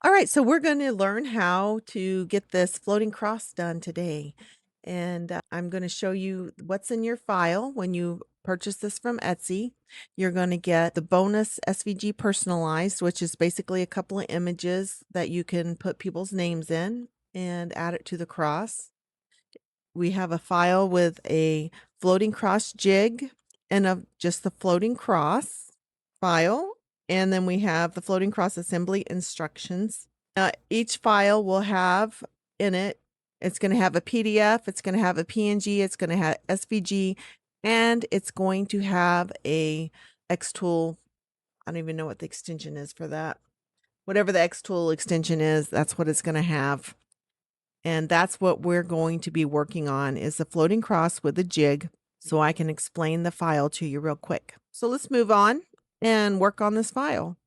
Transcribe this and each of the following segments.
All right, so we're going to learn how to get this floating cross done today. And I'm going to show you what's in your file when you purchase this from Etsy. You're going to get the bonus SVG personalized, which is basically a couple of images that you can put people's names in and add it to the cross. We have a file with a floating cross jig and just the floating cross file. And then we have the floating cross assembly instructions. Each file will have in it, it's going to have a PDF, it's going to have a PNG, it's going to have SVG, and it's going to have a Xtool. I don't even know what the extension is for that. Whatever the Xtool extension is, that's what it's going to have. And that's what we're going to be working on is the floating cross with a jig, so I can explain the file to you real quick. So let's move on and work on this file.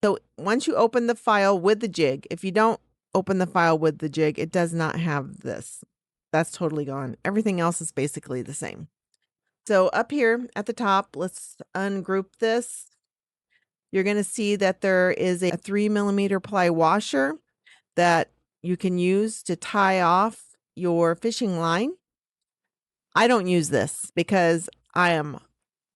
So once you open the file with the jig, if you don't open the file with the jig, it does not have this. That's totally gone. Everything else is basically the same. So up here at the top, let's ungroup this. You're going to see that there is a 3mm ply washer that you can use to tie off your fishing line. I don't use this because I am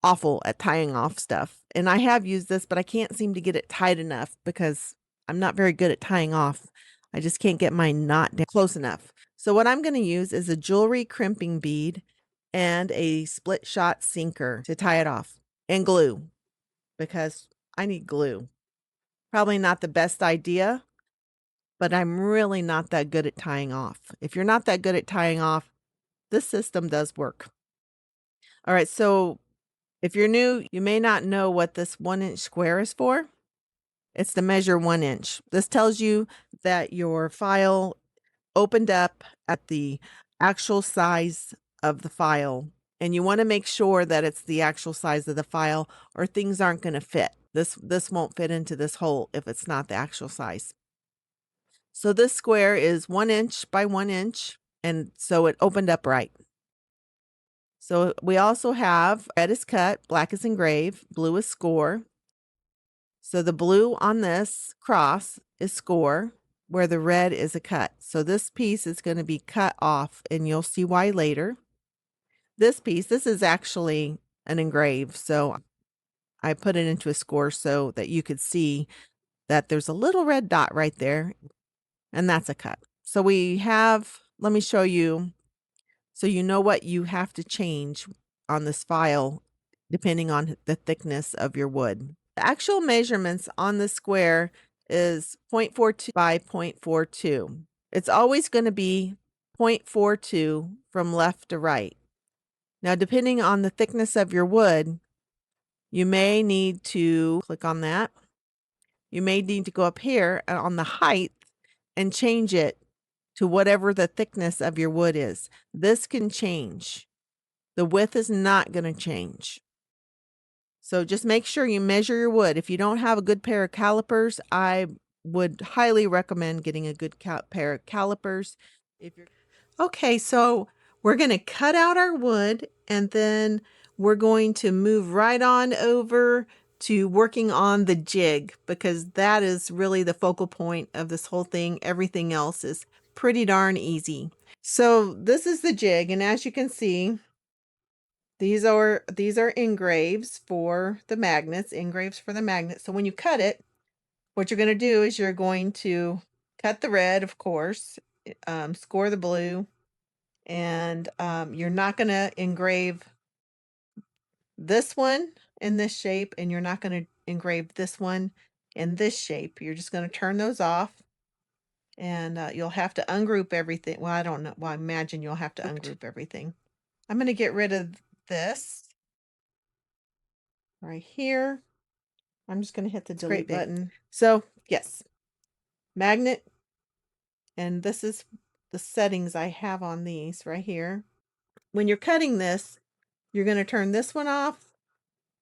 awful at tying off stuff. And I have used this, but I can't seem to get it tight enough because I'm not very good at tying off. I just can't get my knot down close enough. So what I'm going to use is a jewelry crimping bead and a split shot sinker to tie it off, and glue, because I need glue. Probably not the best idea, but I'm really not that good at tying off. If you're not that good at tying off, this system does work. All right, so if you're new, you may not know what this 1-inch square is for. It's to measure 1 inch. This tells you that your file opened up at the actual size of the file. And you want to make sure that it's the actual size of the file, or things aren't going to fit. This won't fit into this hole if it's not the actual size. So this square is 1 inch by 1 inch, and so it opened up right. So we also have red is cut, black is engrave, blue is score. So the blue on this cross is score, where the red is a cut. So this piece is going to be cut off, and you'll see why later. This piece, this is actually an engrave, so I put it into a score so that you could see that there's a little red dot right there, and that's a cut. So we have, let me show you so you know what you have to change on this file depending on the thickness of your wood. The actual measurements on the square is 0.42 by 0.42. It's always going to be 0.42 from left to right. Now, depending on the thickness of your wood, you may need to click on that. You may need to go up here on the height and change it to whatever the thickness of your wood is. This can change. The width is not going to change. So just make sure you measure your wood. If you don't have a good pair of calipers, I would highly recommend getting a good pair of calipers. Okay, so we're going to cut out our wood, and then we're going to move right on over to working on the jig, because that is really the focal point of this whole thing. Everything else is pretty darn easy. So this is the jig, and as you can see, these are engraves for the magnets, So when you cut it, what you're going to do is you're going to cut the red, of course, score the blue, and you're not going to engrave this one in this shape, and you're not going to engrave this one in this shape. You're just going to turn those off, and you'll have to ungroup everything. Well, I don't know. Well, I imagine you'll have to ungroup everything. I'm going to get rid of this right here. I'm just going to hit the delete button. So yes, magnet, and this is the settings I have on these right here. When you're cutting this, you're going to turn this one off,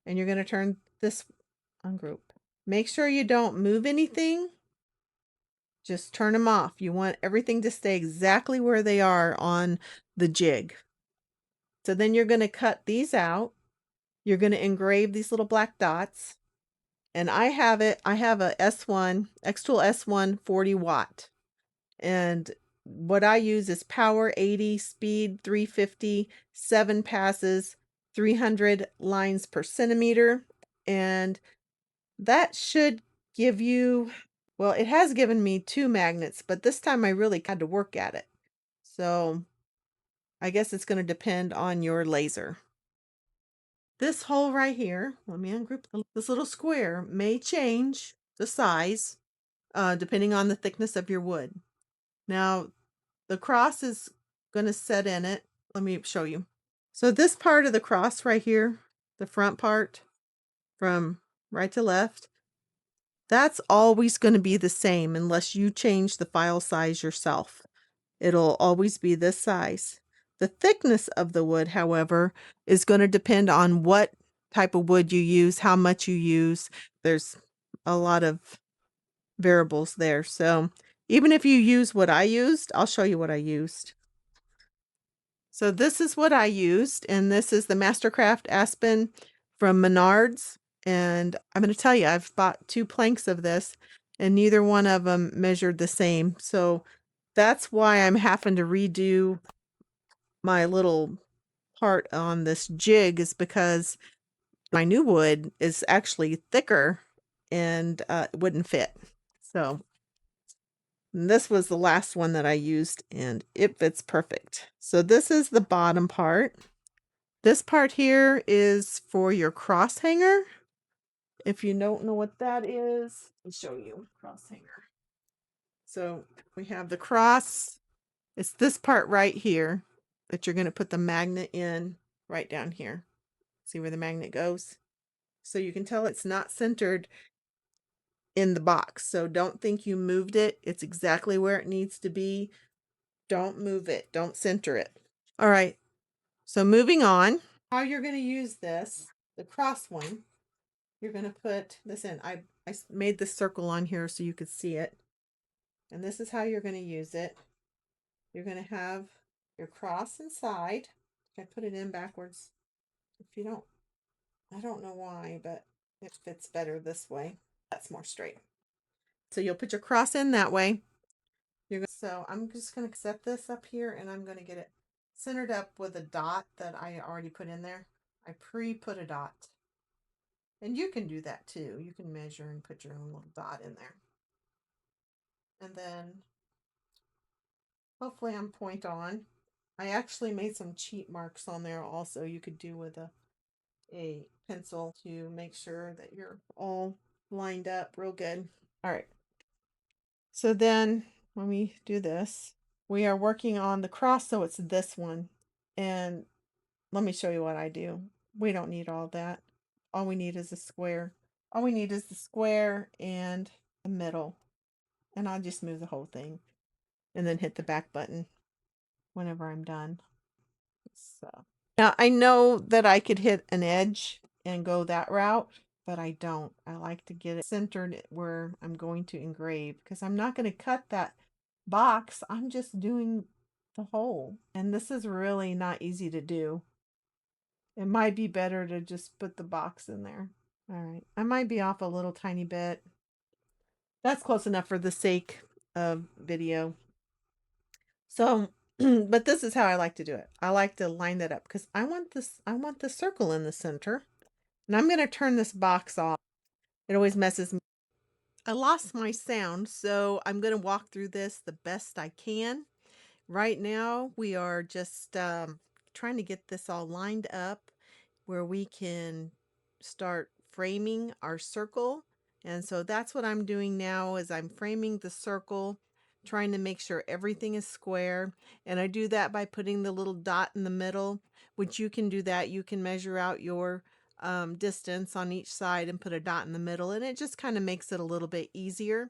and you're going to turn this ungroup. Make sure you don't move anything. Just turn them off. You want everything to stay exactly where they are on the jig. So then you're going to cut these out. You're going to engrave these little black dots. And I have a S1, Xtool S1 40 watt. And what I use is power 80, speed 350, 7 passes, 300 lines per centimeter. And that should give you, well, it has given me 2 magnets, but this time I really had to work at it. So I guess it's going to depend on your laser. This hole right here, let me ungroup this little square, may change the size depending on the thickness of your wood. Now, the cross is going to set in it. Let me show you. So this part of the cross right here, the front part from right to left, that's always going to be the same unless you change the file size yourself. It'll always be this size. The thickness of the wood, however, is going to depend on what type of wood you use, how much you use. There's a lot of variables there. So even if you use what I used, I'll show you what I used. So this is what I used, and this is the Mastercraft Aspen from Menards. And I'm going to tell you, I've bought 2 planks of this, and neither one of them measured the same. So that's why I'm having to redo my little part on this jig, is because my new wood is actually thicker and it wouldn't fit. So this was the last one that I used, and it fits perfect. So this is the bottom part. This part here is for your cross hanger. If you don't know what that is, I'll show you. Cross hanger. So we have the cross. It's this part right here that you're going to put the magnet in right down here. See where the magnet goes? So you can tell it's not centered in the box. So don't think you moved it. It's exactly where it needs to be. Don't move it. Don't center it. All right. So moving on, how you're going to use this, the cross one, you're going to put this in. I made this circle on here so you could see it. And this is how you're going to use it. You're going to have your cross inside. I put it in backwards. If you don't, I don't know why, but it fits better this way. That's more straight. So you'll put your cross in that way. So I'm just going to set this up here, and I'm going to get it centered up with a dot that I already put in there. I pre-put a dot. And you can do that too. You can measure and put your own little dot in there. And then hopefully I'm point on. I actually made some cheat marks on there also. You could do with a pencil to make sure that you're all lined up real good. All right. So then when we do this, we are working on the cross, so it's this one. And let me show you what I do. We don't need all that. All we need is a square. All we need is the square and a middle. And I'll just move the whole thing and then hit the back button whenever I'm done. So now I know that I could hit an edge and go that route, but I don't. I like to get it centered where I'm going to engrave, because I'm not going to cut that box. I'm just doing the hole. And this is really not easy to do. It might be better to just put the box in there. All right. I might be off a little tiny bit. That's close enough for the sake of video. So, but this is how I like to do it. I like to line that up because I want the circle in the center. And I'm going to turn this box off. It always messes me. I lost my sound, so I'm going to walk through this the best I can. Right now, we are just trying to get this all lined up where we can start framing our circle. And so that's what I'm doing now, is I'm framing the circle, trying to make sure everything is square. And I do that by putting the little dot in the middle, which you can do that. You can measure out your distance on each side and put a dot in the middle, and it just kind of makes it a little bit easier.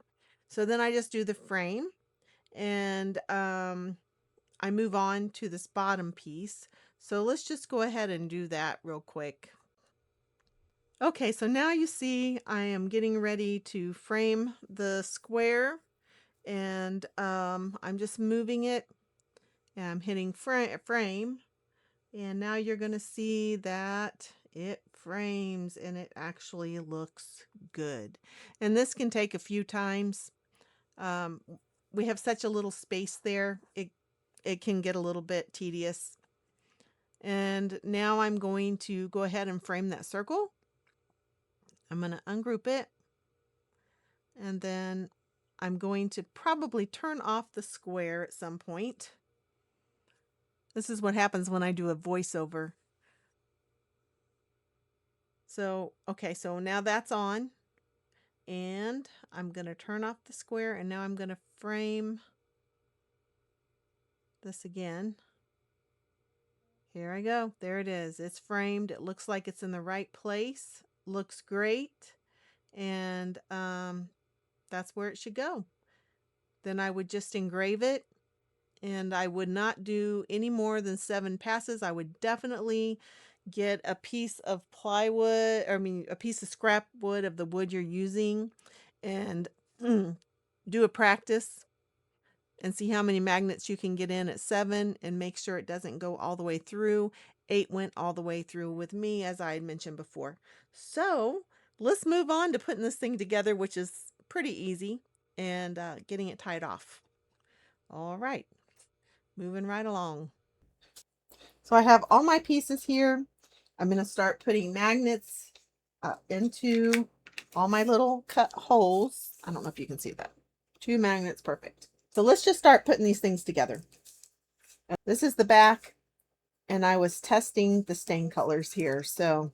So then I just do the frame, and I move on to this bottom piece. So let's just go ahead and do that real quick. Okay, so now you see I am getting ready to frame the square, and I'm just moving it, and I'm hitting frame, and now you're going to see that it frames, and it actually looks good. And this can take a few times. Um, we have such a little space there. It can get a little bit tedious. And now I'm going to go ahead and frame that circle. I'm going to ungroup it, and then I'm going to probably turn off the square at some point. This is what happens when I do a voiceover. So, okay, so now that's on, and I'm going to turn off the square, and now I'm going to frame this again. Here I go. There it is. It's framed. It looks like it's in the right place. Looks great. And that's where it should go. Then I would just engrave it, and I would not do any more than 7 passes. I would definitely get a piece of plywood, or I mean a piece of scrap wood of the wood you're using, and do a practice and see how many magnets you can get in at 7, and make sure it doesn't go all the way through. 8 went all the way through with me, as I had mentioned before. So let's move on to putting this thing together, which is pretty easy, and getting it tied off. All right, moving right along. So I have all my pieces here. I'm going to start putting magnets into all my little cut holes. I don't know if you can see that. 2 magnets, perfect. So let's just start putting these things together. This is the back, and I was testing the stain colors here. So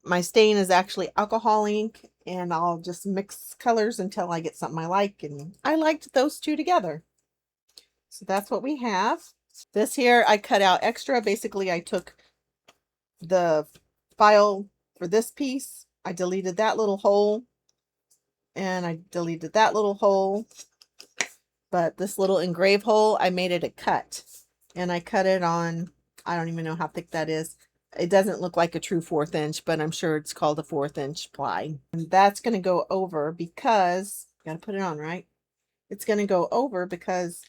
my stain is actually alcohol ink, and I'll just mix colors until I get something I like, and I liked those 2 together. So that's what we have. This here I cut out extra. Basically, I took the file for this piece, I deleted that little hole, and I deleted that little hole. But this little engrave hole, I made it a cut, and I cut it on, I don't even know how thick that is. It doesn't look like a true 1/4 inch, but I'm sure it's called a 1/4 inch ply. And that's going to go over because, got to put it on, right? It's going to go over because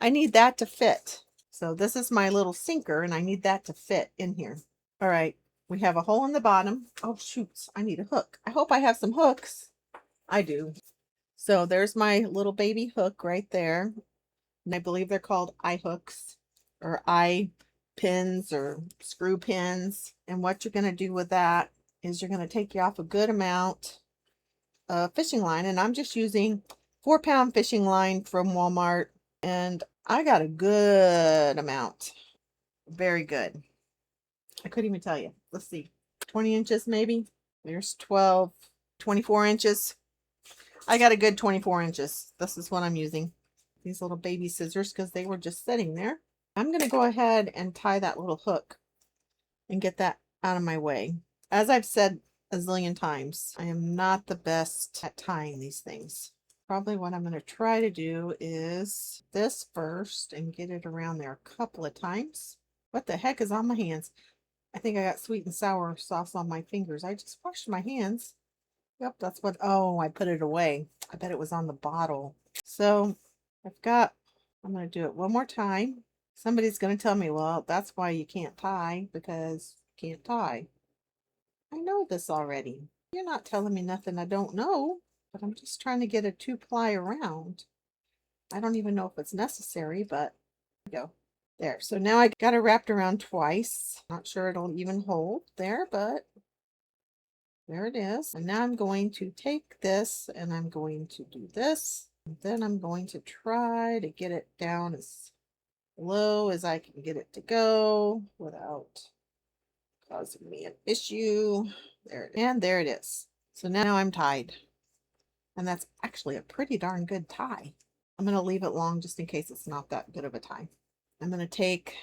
I need that to fit. So this is my little sinker, and I need that to fit in here. All right, we have a hole in the bottom. Oh, shoots, I need a hook. I hope I have some hooks. I do. So there's my little baby hook right there. And I believe they're called eye hooks or eye pins or screw pins. And what you're going to do with that is you're going to take you off a good amount of fishing line. And I'm just using 4-pound fishing line from Walmart. And I got a good amount. Very good. I couldn't even tell you. Let's see. 20 inches maybe. There's 12, 24 inches. I got a good 24 inches. This is what I'm using. These little baby scissors, because they were just sitting there. I'm going to go ahead and tie that little hook and get that out of my way. As I've said a zillion times, I am not the best at tying these things. Probably what I'm going to try to do is this first and get it around there a couple of times. What the heck is on my hands? I think I got sweet and sour sauce on my fingers. I just washed my hands. Yep, that's what, oh, I put it away. I bet it was on the bottle. So I've got, I'm going to do it one more time. Somebody's going to tell me, well, that's why you can't tie, because you can't tie. I know this already. You're not telling me nothing I don't know, but I'm just trying to get a 2-ply around. I don't even know if it's necessary, but there we go. There. So now I got it wrapped around twice. Not sure it'll even hold there, but there it is. And now I'm going to take this and I'm going to do this. And then I'm going to try to get it down as low as I can get it to go without causing me an issue. There it is. And there it is. So now I'm tied. And that's actually a pretty darn good tie. I'm going to leave it long just in case it's not that good of a tie. I'm going to take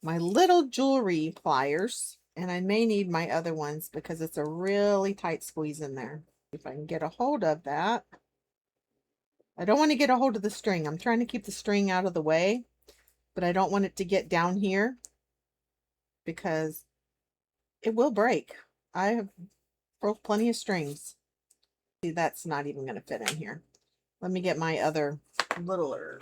my little jewelry pliers, and I may need my other ones because it's a really tight squeeze in there. If I can get a hold of that. I don't want to get a hold of the string. I'm trying to keep the string out of the way, but I don't want it to get down here because it will break. I have broke plenty of strings. See, that's not even going to fit in here. Let me get my other littler.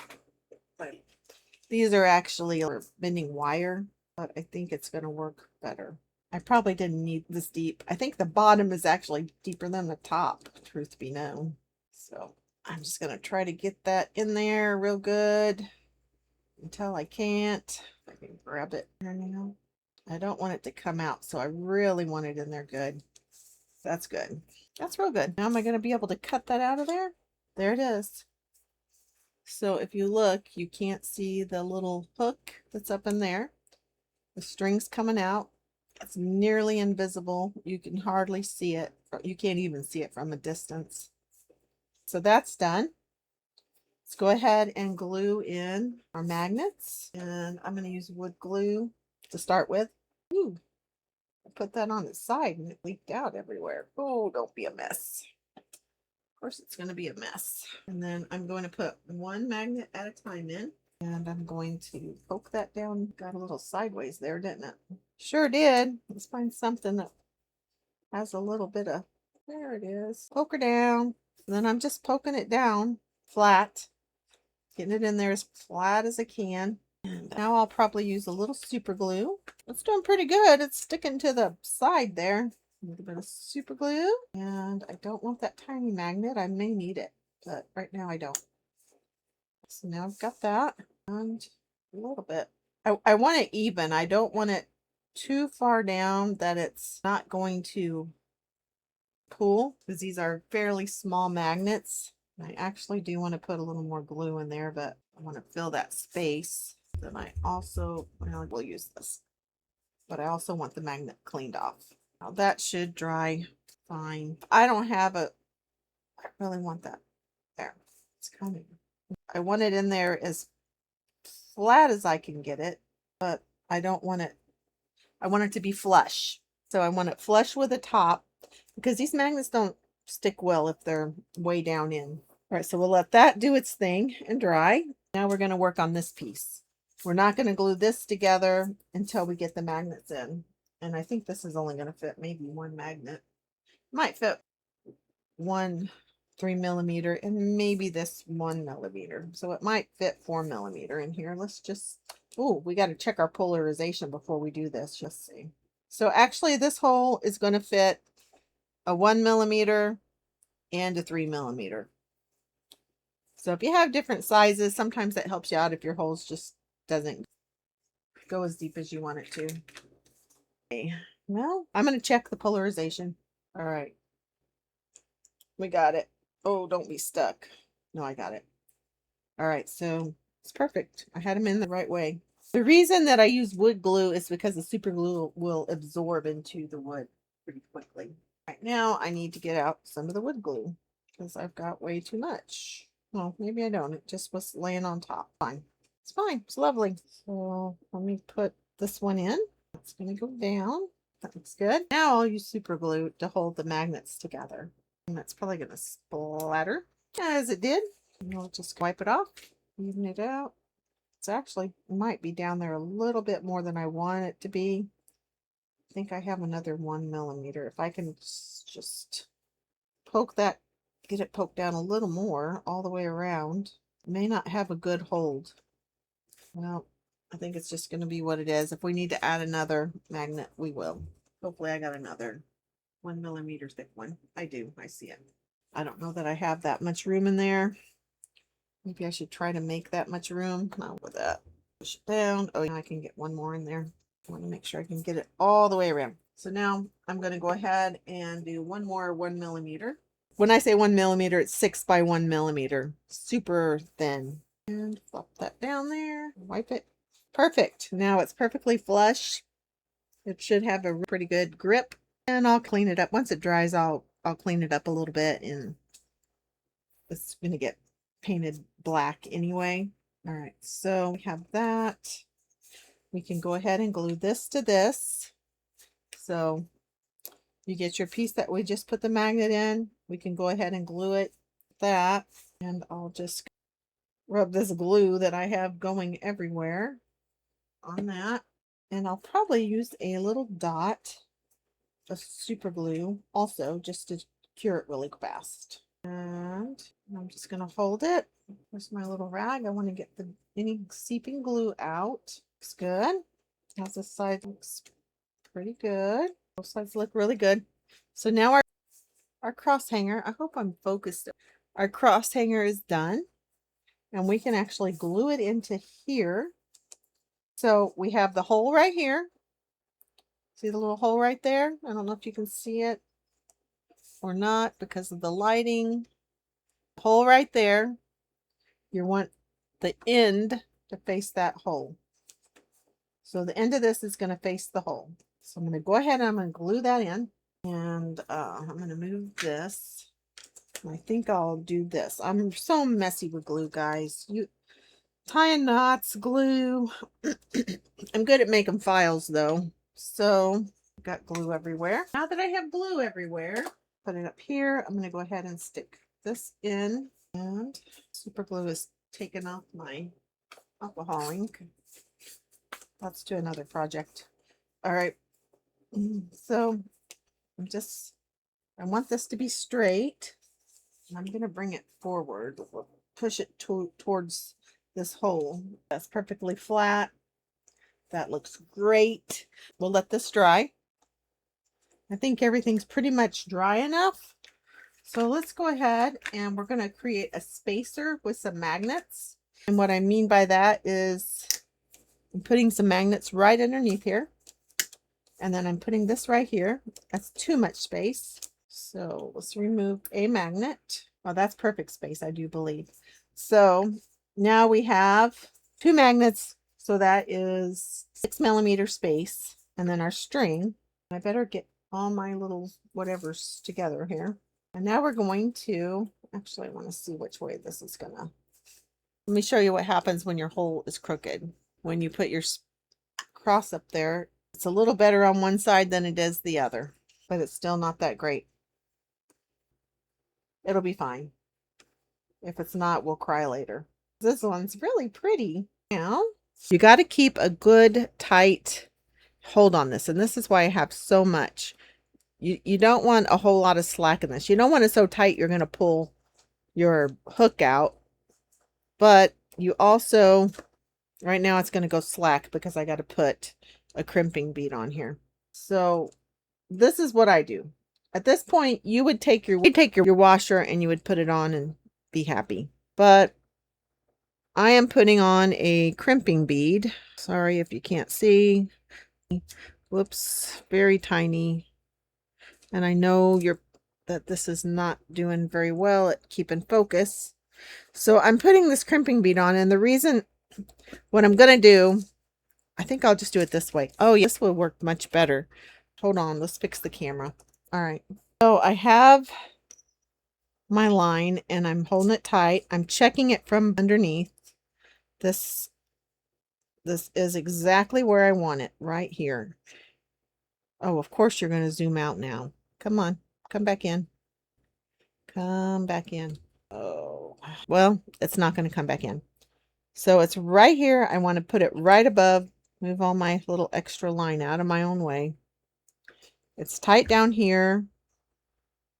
These are actually bending wire, but I think it's going to work better. I probably didn't need this deep. I think the bottom is actually deeper than the top, truth be known. So I'm just going to try to get that in there real good until I can't. I can grab it there now. I don't want it to come out, so I really want it in there good. That's good. That's real good. Now am I going to be able to cut that out of there? There it is. So if you look, you can't see the little hook that's up in there. The string's coming out. It's nearly invisible. You can hardly see it. You can't even see it from a distance. So that's done. Let's go ahead and glue in our magnets. And I'm going to use wood glue to start with. Ooh, I put that on its side and it leaked out everywhere. Oh, don't be a mess. Of course, it's going to be a mess. And then I'm going to put one magnet at a time in. And I'm going to poke that down. Got a little sideways there, didn't it? Sure did. Let's find something that has a little bit of, there it is. Poke her down. And then I'm just poking it down flat. Getting it in there as flat as I can. And now I'll probably use a little super glue. It's doing pretty good. It's sticking to the side there. A little bit of super glue. And I don't want that tiny magnet. I may need it, but right now I don't. So now I've got that. And a little bit. I want it even. I don't want it too far down that it's not going to pull, because these are fairly small magnets. I actually do want to put a little more glue in there, but I want to fill that space. Then I also, well, we'll use this, but I also want the magnet cleaned off. Now that should dry fine. I don't have a, I really want that there. It's coming. I want it in there as flat as I can get it, but I don't want it, I want it to be flush. So I want it flush with the top, because these magnets don't stick well if they're way down in. All right, so we'll let that do its thing and dry. Now we're going to work on this piece. We're not going to glue this together until we get the magnets in. And I think this is only going to fit maybe one magnet. Might fit one 3mm and maybe this 1mm. So it might fit 4mm in here. Let's just, oh, we got to check our polarization before we do this. Just see. So actually this hole is going to fit a 1mm and a 3mm. So if you have different sizes, sometimes that helps you out if your holes just doesn't go as deep as you want it to. Okay. Well, I'm going to check the polarization. All right. We got it. Oh, don't be stuck. No, I got it. All right, so it's perfect. I had them in the right way. The reason that I use wood glue is because the super glue will absorb into the wood pretty quickly. Right now, I need to get out some of the wood glue because I've got way too much. Well, maybe I don't. It just was laying on top. Fine. It's fine. It's lovely. So let me put this one in. It's going to go down. That looks good. Now I'll use super glue to hold the magnets together. And that's probably going to splatter as it did. And I'll just wipe it off, even it out. It's actually, it might be down there a little bit more than I want it to be. I think I have another 1mm. If I can just poke that, get it poked down a little more all the way around. May not have a good hold. Well, I think it's just going to be what it is. If we need to add another magnet, we will. Hopefully I got another 1mm thick one. I do. I see it. I don't know that I have that much room in there. Maybe I should try to make that much room. Not with that. Push it down. Oh, yeah, I can get one more in there. I want to make sure I can get it all the way around. So now I'm going to go ahead and do one more 1mm. When I say 1mm, it's 6 by 1mm. Super thin. And flop that down there. Wipe it. Perfect. Now it's perfectly flush. It should have a pretty good grip. And I'll clean it up. Once it dries, I'll clean it up a little bit, and it's going to get painted black anyway. All right, so we have that. We can go ahead and glue this to this. So you get your piece that we just put the magnet in. We can go ahead and glue it that. And I'll just rub this glue that I have going everywhere on that. And I'll probably use a little dot of super glue also, just to cure it really fast. And I'm just going to hold it. Where's my little rag? I want to get any seeping glue out. Looks good. How's this side? Looks Pretty good. Both sides look really good. So now our cross hanger, I hope I'm focused. Our cross hanger is done, and we can actually glue it into here. So we have the hole right here. See the little hole right there? I don't know if you can see it or not because of the lighting. Hole right there. You want the end to face that hole. So the end of this is going to face the hole. So I'm going to go ahead and I'm going to glue that in. And I'm going to move this. I think I'll do this. I'm so messy with glue, guys. Tying knots, glue. I'm good at making files, though. So I've got glue everywhere. Now that I have glue everywhere, put it up here. I'm going to go ahead and stick this in. And super glue is taking off my alcohol ink. Let's do another project. All right. So I want this to be straight. And I'm going to bring it forward. Push it towards this hole. That's perfectly flat. That looks great. We'll let this dry. I think everything's pretty much dry enough. So let's go ahead and we're going to create a spacer with some magnets. And what I mean by that is I'm putting some magnets right underneath here. And then I'm putting this right here. That's too much space. So let's remove a magnet. Well, that's perfect space, I do believe. So now we have 2 magnets. So that is 6mm space. And then our string. I better get all my little whatevers together here. And now we're going to, actually I want to see which way this is gonna. Let me show you what happens when your hole is crooked. When you put your cross up there, it's a little better on one side than it is the other, but it's still not that great. It'll be fine. If it's not, we'll cry later. This one's really pretty. Now, you got to keep a good tight hold on this, and this is why I have so much. You don't want a whole lot of slack in this. You don't want it so tight you're going to pull your hook out, but you also, right now it's going to go slack because I got to put a crimping bead on here. So this is what I do. At this point, you would take your washer and you would put it on and be happy. But I am putting on a crimping bead. Sorry if you can't see. Whoops, very tiny. And I know that this is not doing very well at keeping focus. So I'm putting this crimping bead on, and the reason, what I'm going to do, I think I'll just do it this way. Oh, yes, this will work much better. Hold on, let's fix the camera. All right. So I have my line and I'm holding it tight. I'm checking it from underneath. This is exactly where I want it, right here. Oh, of course you're going to zoom out now. Come on, come back in. Come back in. Oh, well, it's not going to come back in. So it's right here. I want to put it right above. Move all my little extra line out of my own way. It's tight down here.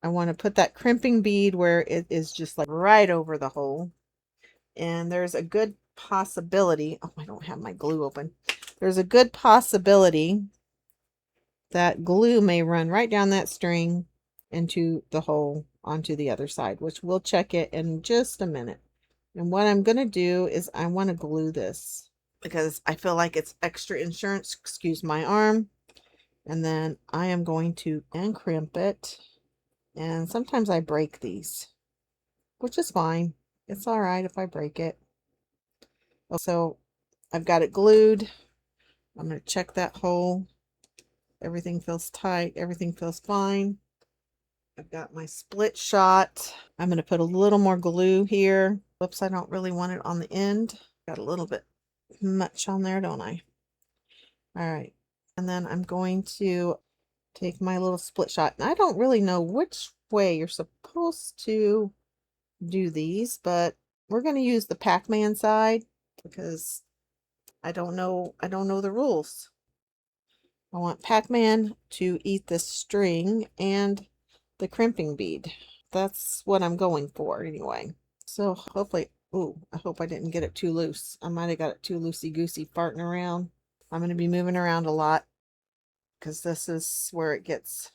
I want to put that crimping bead where it is just like right over the hole. And there's a good possibility. Oh, I don't have my glue open. There's a good possibility that glue may run right down that string into the hole onto the other side, which we'll check it in just a minute. And what I'm going to do is I want to glue this because I feel like it's extra insurance. Excuse my arm. And then I am going to crimp it. And sometimes I break these, which is fine. It's all right if I break it. So I've got it glued. I'm going to check that hole. Everything feels tight. Everything feels fine. I've got my split shot. I'm going to put a little more glue here. Whoops, I don't really want it on the end. Got a little bit much on there, don't I? All right. And then I'm going to take my little split shot. And I don't really know which way you're supposed to do these, but we're going to use the Pac-Man side because I don't know the rules. I want Pac-Man to eat this string and the crimping bead. That's what I'm going for anyway. So hopefully, ooh, I hope I didn't get it too loose. I might have got it too loosey-goosey farting around. I'm going to be moving around a lot. because this is where it gets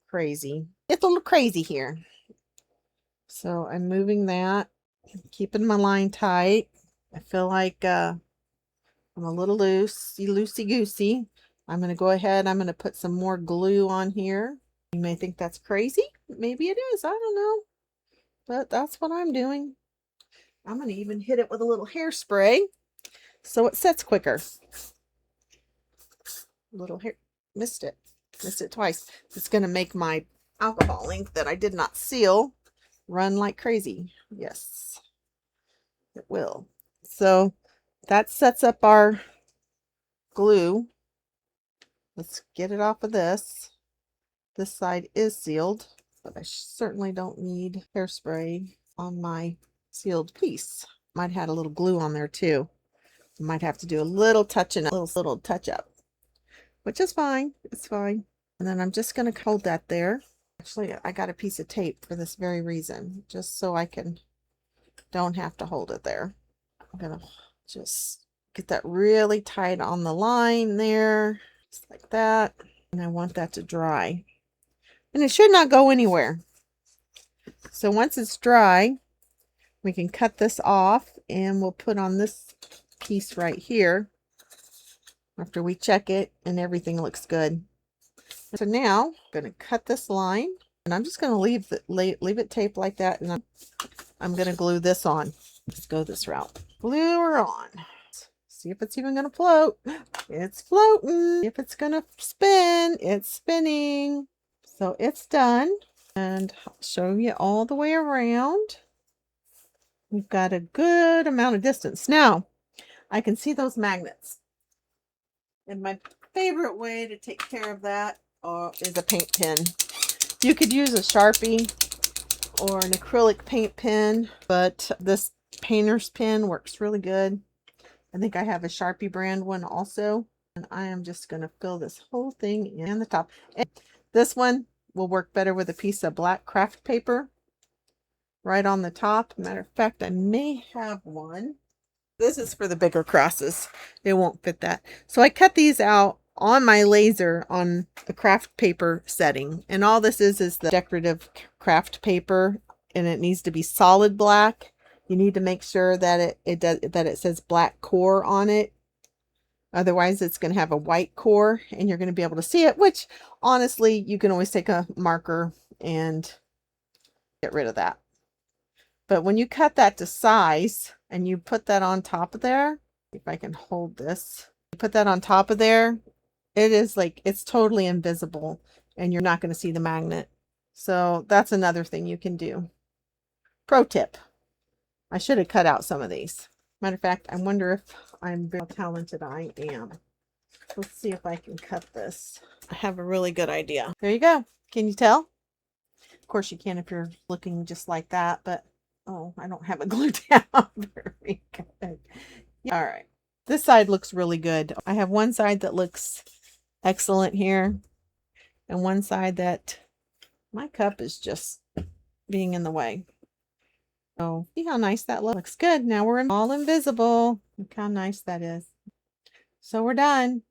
crazy. It's a little crazy here. So I'm moving that, keeping my line tight. I feel like I'm a little loosey-goosey. I'm going to go ahead. I'm going to put some more glue on here. You may think that's crazy. Maybe it is. I don't know. But that's what I'm doing. I'm going to even hit it with a little hairspray so it sets quicker. Little hair. Missed it. Missed it twice. It's going to make my alcohol ink that I did not seal run like crazy. Yes, it will. So that sets up our glue. Let's get it off of this. This side is sealed, but I certainly don't need hairspray on my sealed piece. Might have had a little glue on there too. Might have to do a little touching, a little touch up, which is fine. It's fine. And then I'm just going to hold that there. Actually, I got a piece of tape for this very reason, just so I don't have to hold it there. I'm going to just get that really tight on the line there, just like that. And I want that to dry. And it should not go anywhere. So once it's dry, we can cut this off and we'll put on this piece right here after we check it and everything looks good. So now I'm going to cut this line and I'm just going to leave it taped like that, and I'm going to glue this on. Let's go this route. Glue her on. See if it's even going to float. It's floating. If it's going to spin, it's spinning. So it's done, and I'll show you all the way around. We've got a good amount of distance. Now, I can see those magnets. And my favorite way to take care of that is a paint pen. You could use a Sharpie or an acrylic paint pen, but this painter's pen works really good. I think I have a Sharpie brand one also. And I am just going to fill this whole thing in the top. And this one will work better with a piece of black craft paper right on the top. Matter of fact, I may have one. This is for the bigger crosses. It won't fit that. So I cut these out on my laser on the craft paper setting. And all this is the decorative craft paper, and it needs to be solid black. You need to make sure that it says black core on it. Otherwise, it's going to have a white core and you're going to be able to see it, which honestly, you can always take a marker and get rid of that. But when you cut that to size and you put that on top of there, if I can hold this, you put that on top of there, it is like, it's totally invisible and you're not going to see the magnet. So that's another thing you can do. Pro tip. I should have cut out some of these. Matter of fact, I wonder if I'm how talented I am. Let's see if I can cut this. I have a really good idea. There you go. Can you tell? Of course you can if you're looking just like that, but oh, I don't have it glued down very good. All right. This side looks really good. I have one side that looks excellent here and one side that my cup is just being in the way. So see how nice that looks. Good. Now we're all invisible. Look how nice that is. So we're done.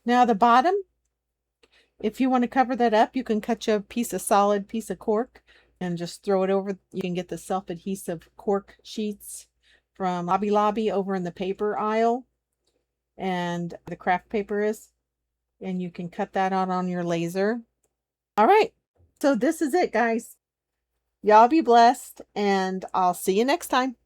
Now the bottom, if you want to cover that up, you can cut you a solid piece of cork and just throw it over. You can get the self-adhesive cork sheets from Hobby Lobby over in the paper aisle, and the craft paper is, and you can cut that out on your laser. All right. So this is it, guys. Y'all be blessed, and I'll see you next time.